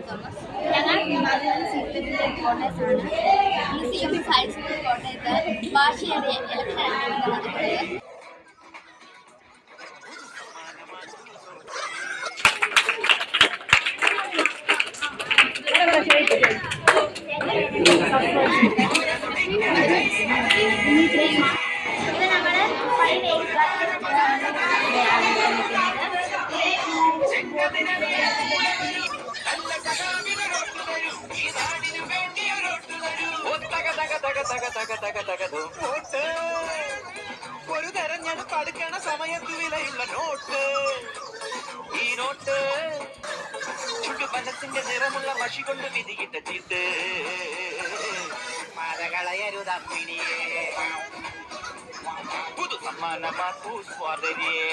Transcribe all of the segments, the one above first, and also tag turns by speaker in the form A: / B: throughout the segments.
A: Thomas. ഞങ്ങൾ സീക്രട്ടിന്റെ reporters ആണ്. Museum science കോട്ടയത്ത് ഭാഷയുടെ ഇലക്ഷൻ നടക്കുന്നത്.
B: ഒരു തെരഞ്ഞെടുപ്പ് അടുക്കണ സമയത്ത് വിലയുള്ള നോട്ട്. ഈ നോട്ട് ചുട്ടുപനത്തിന്റെ നിറമുള്ള മഷി കൊണ്ട് വിധികിട്ട ചീട്ട്. മലകളയരുതമ്മിണിയെ പുതു സമ്മാനമാ പൂസ്വാദരിയെ.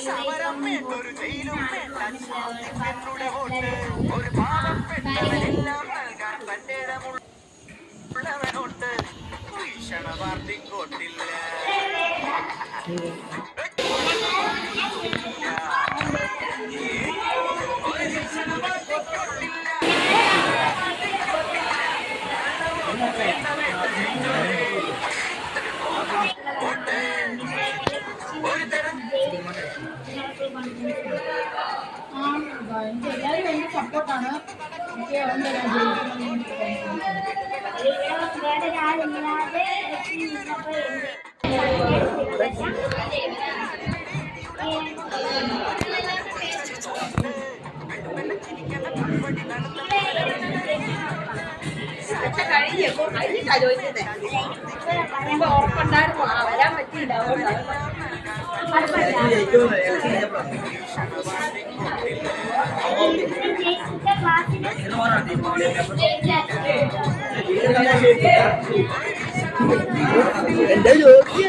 B: സമരം വേണ്ടൊരു ജയിലും വേണ്ട. ഒരു പാവം പെട്ടവനെല്ലാം നൽകാൻ പറ്റേടമുള്ളവനോട്ട് ഭീഷണ പാർട്ടിക്കോട്ടില്ല.
C: എല്ലാവരും എന്റെ സപ്പോർട്ടാണ്.
A: ഉറപ്പുണ്ടായിരുന്നു വരാൻ പറ്റിയില്ല.
C: എന്റെ ജോലി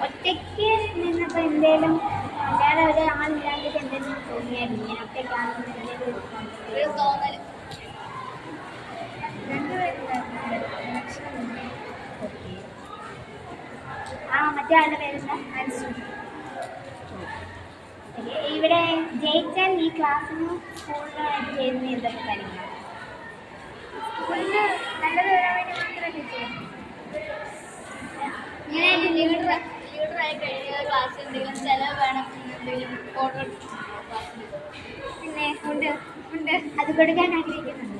A: ഒറ്റയ്ക്ക് നിന്നപ്പോ എന്തേലും വേറെ ഒരു ആളില്ലാണ്ട് എന്തെങ്കിലും തോന്നിയായിരുന്നു. ഞാൻ ഒറ്റയ്ക്കാണെന്ന് തോന്നല്. മറ്റേ ആളുടെ പേരെന്താ? ഇവിടെ ജയിച്ചാൽ ഈ ക്ലാസ്സിന് സ്കൂളിലായിട്ട് ചെയ്യുന്ന എന്തൊക്കെ കാര്യങ്ങളാണ്? സ്കൂളിൽ നല്ലത് വരാൻ വേണ്ടി മാത്രമല്ലേ ചെയ്യുന്നത്. ഇങ്ങനെ ലീഡറായി കഴിഞ്ഞാൽ ക്ലാസ് എന്തെങ്കിലും ചിലവ് വേണം, എന്തെങ്കിലും ഓർഡർ പിന്നെ ഉണ്ട് അത് കൊടുക്കാൻ ആഗ്രഹിക്കുന്നുണ്ട്.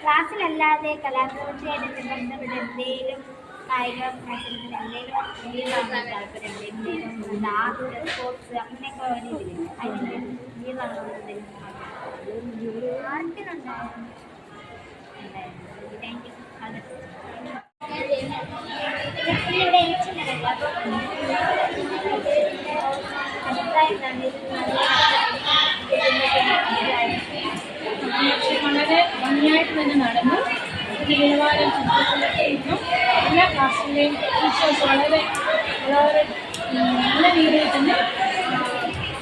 A: ക്ലാസ്സിലല്ലാതെ കലാപ്രവൃത്തിയായിട്ട് ബന്ധപ്പെട്ട് എന്തെങ്കിലും കായിക മത്സരത്തിൽ എന്തെങ്കിലും താല്പര്യം, എന്തെങ്കിലും ആർട്ട് സ്പോർട്സ് അങ്ങനെയൊക്കെ വേണ്ടിയിട്ടില്ല. അതിന് ആർട്ടിനുണ്ടായിരുന്നു. ഇവിടെ എലക്ഷൻ നടക്കുക. അപ്പോൾ അഭിപ്രായം
D: വളരെ ഭംഗിയായിട്ട് തന്നെ നടന്നു. ഇതിന് നിലവാരം ചിത്രത്തിലെത്തിയിരുന്നു. എല്ലാ ക്ലാസ്സിലെയും ടീച്ചേഴ്സ് വളരെ വളരെ നല്ല രീതിയിൽ തന്നെ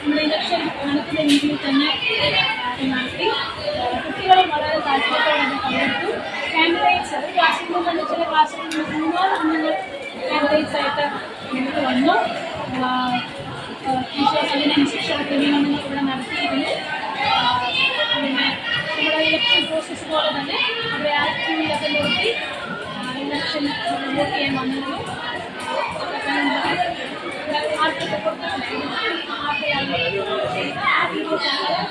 D: നമ്മുടെ ഇലക്ഷൻ നടക്കുന്ന രീതിയിൽ തന്നെ നടത്തി. കുട്ടികളും വളരെ താല്പര്യത്തോടെ പങ്കെടുത്തു. കാൻഡിഡേറ്റ്സ് ഒരു ക്ലാസ്സിൽ നിന്ന് തന്നെ ചില ക്ലാസ്സുകളിൽ 3 അംഗങ്ങൾ കാൻഡിഡേറ്റ്സ് ആയിട്ട് മുന്നോട്ട് വന്നു. ടീച്ചേഴ്സ് അതിനനുസരിച്ചുള്ള ക്രമീകരണങ്ങൾ ഇവിടെ നടത്തിയിരുന്നു. പിന്നെ നമ്മുടെ ഇലക്ഷൻ പ്രോസസ്സ് പോലെ തന്നെ അവിടെ ആക്റ്റീവിലൊക്കെ നിർത്തി ഇലക്ഷൻ വോട്ട് ചെയ്യാൻ വന്നിരുന്നു. ആർക്കൊക്കെ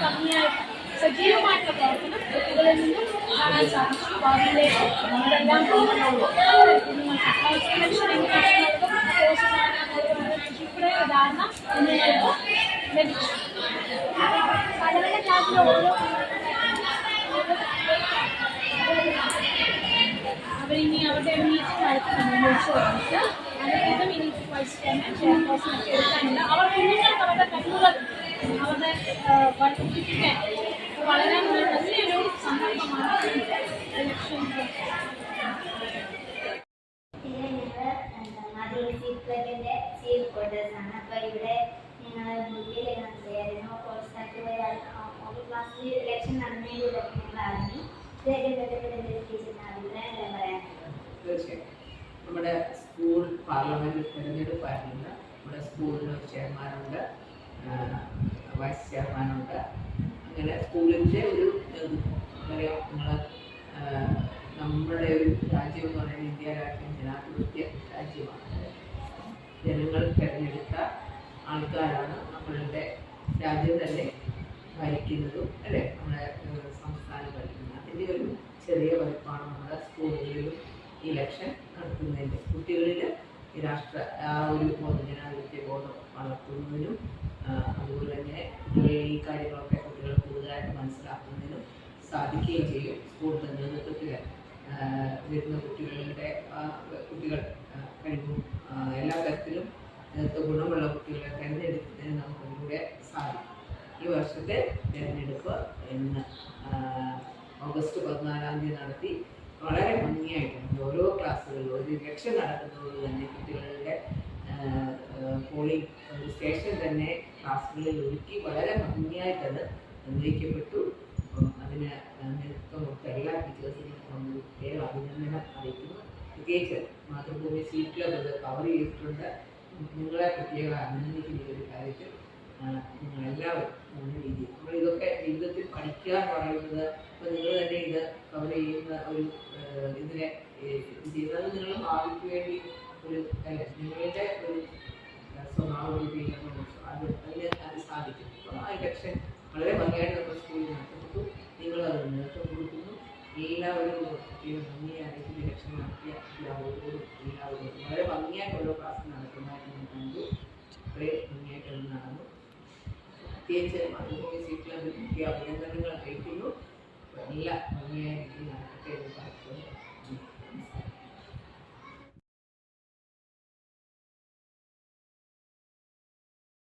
D: ഭംഗിയായിട്ട് സജീവമായിട്ടുള്ള പ്രവർത്തനം കുട്ടികളിൽ നിന്നും കാണാൻ സാധിച്ചു. ഭാവിയിലേക്ക് നമ്മളെല്ലാം ഇവിടെ ധാരണ എന്നിവർക്ക് ലഭിച്ചു.
A: പല ക്ലാസ്സിലെ ഓരോ
D: അവരിനി അവരുടെ മീറ്റിംഗ് നടത്തുന്നുണ്ട് വിളിച്ചു പറഞ്ഞിട്ട്. അതിനേക്കും ഇനി വൈസ് ചെയർമാൻ ചെയർപേഴ്സണൊക്കെ എടുക്കാനില്ല. അവർ കുഞ്ഞുങ്ങൾക്ക് അവരുടെ കഴിവുകൾ അവരുടെ വർദ്ധിപ്പിക്കാൻ വളരാനുള്ള നല്ലൊരു സന്ദർഭമാണ് ഇലക്ഷൻ.
A: സീക്രട്ടിന്റെ ചീഫ് ക്വാർട്ടേഴ്സാണ്. അപ്പോൾ ഇവിടെ ഞങ്ങൾ മുന്നിൽ ചെയ്യായിരുന്നു. കുറച്ച് സ്ഥലത്ത് പോയി ഒരു ക്ലാസ്സിൽ ഇലക്ഷൻ നടന്നതിലൊക്കെ ഞങ്ങൾ അറിഞ്ഞു. ഇതൊക്കെ ബന്ധപ്പെട്ട ടീച്ചറിന് അഭിപ്രായം എന്താ പറയാനുള്ളത്?
E: തീർച്ചയായും നമ്മുടെ സ്കൂൾ പാർലമെന്റ് തിരഞ്ഞെടുപ്പായിരുന്നില്ല. നമ്മുടെ സ്കൂളിന് ചെയർമാനുണ്ട്, വൈസ് ചെയർമാനുണ്ട്. അങ്ങനെ സ്കൂളിൻ്റെ ഒരു പറയാം നിങ്ങൾ നമ്മുടെ ഒരു രാജ്യം എന്ന് പറയുന്നത് ഇന്ത്യ രാജ്യം ജനാധിപത്യ രാജ്യമാണ്. ജനങ്ങൾ തിരഞ്ഞെടുത്ത ആൾക്കാരാണ് നമ്മളുടെ രാജ്യം തന്നെ ഭരിക്കുന്നതും അല്ലേ, നമ്മുടെ സംസ്ഥാനം ഭരിക്കുന്നത്. അതിൻ്റെ ഒരു ചെറിയ വലുപ്പമാണ് നമ്മുടെ സ്കൂളുകളിലും ഇലക്ഷൻ നടത്തുന്നതിൻ്റെ. കുട്ടികളിൽ ഈ ആ ഒരു ജനാധിപത്യ ബോധം വളർത്തുന്നതിനും അതുപോലെ തന്നെ ഈ കാര്യങ്ങളൊക്കെ കുട്ടികൾ കൂടുതലായിട്ട് മനസ്സിലാക്കുന്നതിനും സാധിക്കുകയും ചെയ്യും. സ്കൂളിൻ്റെ നേതൃത്വത്തിൽ വരുന്ന കുട്ടികൾ കഴിവും എല്ലാ തരത്തിലും ഗുണമുള്ള കുട്ടികളെ തിരഞ്ഞെടുക്കുന്നതിന് നമുക്ക് ഇതിലൂടെ സാധിക്കും. ഈ വർഷത്തെ തിരഞ്ഞെടുപ്പ് ഇന്ന് ഓഗസ്റ്റ് 14 നടത്തി വളരെ ഭംഗിയായിട്ടുണ്ട്. ഓരോ ക്ലാസ്സുകളിലും ഒരു ഇലക്ഷൻ നടക്കുന്നത് തന്നെ കുട്ടികളുടെ പോളിംഗ് സ്റ്റേഷൻ തന്നെ ക്ലാസ്സുകളിൽ ഒരുക്കി വളരെ ഭംഗിയായിട്ടത് നിർവഹിക്കപ്പെട്ടു. അതിന് നേതൃത്വം കൊടുത്ത എല്ലാ ടീച്ചേഴ്സിനും പ്രത്യേക അഭിനന്ദനം അറിയിക്കുന്നു. പ്രത്യേകിച്ച് മാതൃഭൂമി സീറ്റിൽ അത് കവർ ചെയ്തിട്ടുണ്ട്. നിങ്ങളെ പ്രത്യേക അഭിനന്ദിക്കുന്ന ഒരു കാര്യത്തിൽ നിങ്ങളെല്ലാവരും നല്ല രീതിയിൽ നമ്മളിതൊക്കെ ജീവിതത്തിൽ പഠിക്കുക എന്ന് പറയുന്നത്, ഇപ്പോൾ നിങ്ങൾ തന്നെ ഇത് കവർ ചെയ്യുന്ന ഒരു ഇതിനെ ചെയ്യുന്നത് നിങ്ങൾ ഭാവിക്ക് വേണ്ടി ഒരു നിങ്ങളുടെ ഒരു സ്വഭാവ രൂപീകരണം അത് സാധിക്കും. അപ്പോൾ ആ ഇലക്ഷൻ വളരെ ഭംഗിയായിട്ട് നമ്മുടെ സ്കൂളിൽ നടത്തപ്പെട്ടു. നിങ്ങളത് നേതൃത്വം കൊടുക്കുന്നു. എല്ലാവരും ഭംഗിയായിട്ട് ഇലക്ഷൻ നടത്തിയ എല്ലാവരോടും വളരെ ഭംഗിയായിട്ട് ഓരോ ക്ലാസ് നടക്കുന്നതായിട്ട് ഞാൻ കണ്ടു. വളരെ ഭംഗിയായിട്ട് അത് നടന്നു. പ്രത്യേകിച്ച് മാതൃഭൂമി സീറ്റിൽ കിട്ടിയ അഭിനന്ദനങ്ങൾ അറിയിക്കുന്നു. എല്ലാ ഭംഗിയായ രീതിയിൽ നടക്കട്ടെ എന്ന് പറയുന്നു.